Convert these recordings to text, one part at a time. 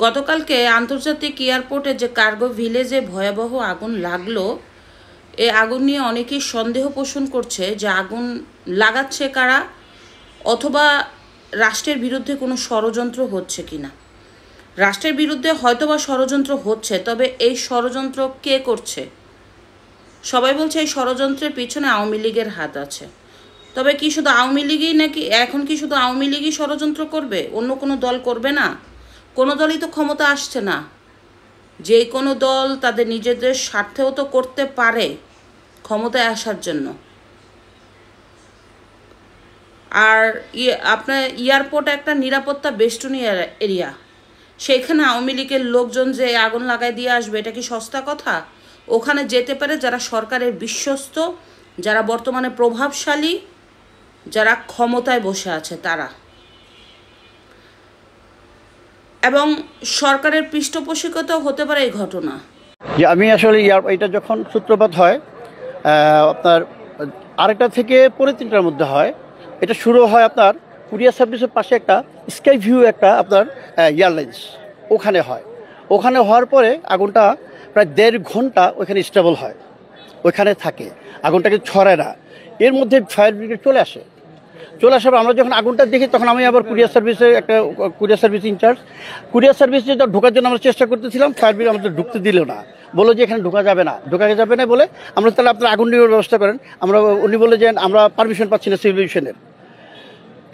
গতকালকে আন্তর্জাতিক এয়ারপোর্টে যে কার্গো ভিলেজে ভয়াবহ আগুন লাগলো, এই আগুন নিয়ে অনেকেই সন্দেহ পোষণ করছে যে আগুন লাগাচ্ছে কারা, অথবা রাষ্ট্রের বিরুদ্ধে কোনো ষড়যন্ত্র হচ্ছে কিনা। রাষ্ট্রের বিরুদ্ধে হয়তোবা ষড়যন্ত্র হচ্ছে, তবে এই ষড়যন্ত্র কে করছে? সবাই বলছে এই ষড়যন্ত্রের পিছনে আওয়ামী লীগের হাত আছে। তবে কি শুধু আওয়ামী লীগই নাকি? এখন কি শুধু আওয়ামী লীগই ষড়যন্ত্র করবে, অন্য কোনো দল করবে না? কোনো দলই তো ক্ষমতা আসছে না। যে কোনো দল তাদের নিজেদের স্বার্থেও তো করতে পারে ক্ষমতায় আসার জন্য। আর আপনার এয়ারপোর্ট একটা নিরাপত্তা বেষ্টনী এরিয়া, সেখানে আওয়ামী লীগের লোকজন যে আগুন লাগাই দিয়ে আসবে, এটা কি সস্তা কথা? ওখানে যেতে পারে যারা সরকারের বিশ্বস্ত, যারা বর্তমানে প্রভাবশালী, যারা ক্ষমতায় বসে আছে তারা, এবং সরকারের পৃষ্ঠপোষকতাও হতে পারে এই ঘটনা। যে আমি আসলে এটা যখন সূত্রপাত হয় আপনার আরেকটা থেকে পরে 3টার মধ্যে হয়। এটা শুরু হয় আপনার কুরিয়ার সার্ভিসের পাশে একটা স্কাই ভিউ একটা আপনার এয়ারলাইন্স, ওখানে হয়। ওখানে হওয়ার পরে আগুনটা প্রায় 1.5 ঘন্টা ওইখানে স্টেবল হয়, ওইখানে থাকে, আগুনটাকে ছড়ায় না। এর মধ্যে ফায়ার ব্রিগেড চলে আসার আমরা যখন আগুনটা দেখি, তখন আমি আবার কুরিয়ার সার্ভিস ইনচার্জ, কুরিয়ার সার্ভিসে ঢোকার জন্য আমরা চেষ্টা করতেছিলাম। ফায়ার ব্রিগেড আমাদের ঢুকতে দিল না, বললো যে এখানে ঢোকা যাবে না বলে আমরা তাহলে আপনার আগুন নিয়ে ব্যবস্থা করেন। উনি বলে যে আমরা পারমিশন পাচ্ছি না সিভিল এভিয়েশনের।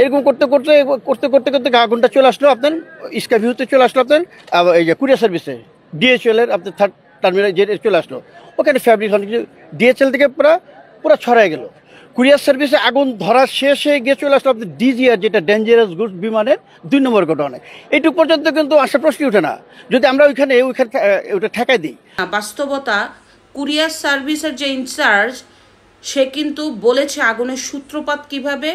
এরকম করতে আগুনটা চলে আসলো আপনার স্কাই ভিউতে, চলে আসলো আপনার এই যে কুরিয়ার সার্ভিসে, ডিএচএল এর আপনার 3rd টার্মিনাল যে চলে আসলো। ওখানে ফ্যাব্রিক ডিএচএল থেকে পুরো ছড়ায় গেল। কুরিয়ার সার্ভিসে আগুন ধরা শেষে গিয়ে চলে আসলো আপনার ডিজিআর, যেটা ডেঞ্জারাস গুডস বিমানের 2 নম্বর ঘটনা। এইটুকু পর্যন্ত কিন্তু আসার প্রশ্নই ওঠে না যদি আমরা ওইখানে ওটা ঠেকাই দিই। বাস্তবতা, কুরিয়ার সার্ভিসের যে ইনচার্জ, সে কিন্তু বলেছে আগুনের সূত্রপাত কিভাবে,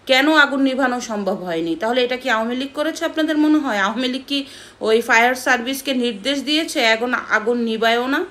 কেন আগুন নিভানো সম্ভব হয়নি। তাহলে এটা কি আওয়ামী লীগ করেছে আপনাদের মনে হয়? আওয়ামী লীগ কি ওই ফায়ার সার্ভিসকে নির্দেশ দিয়েছে এখন আগুন নিভায়ও না?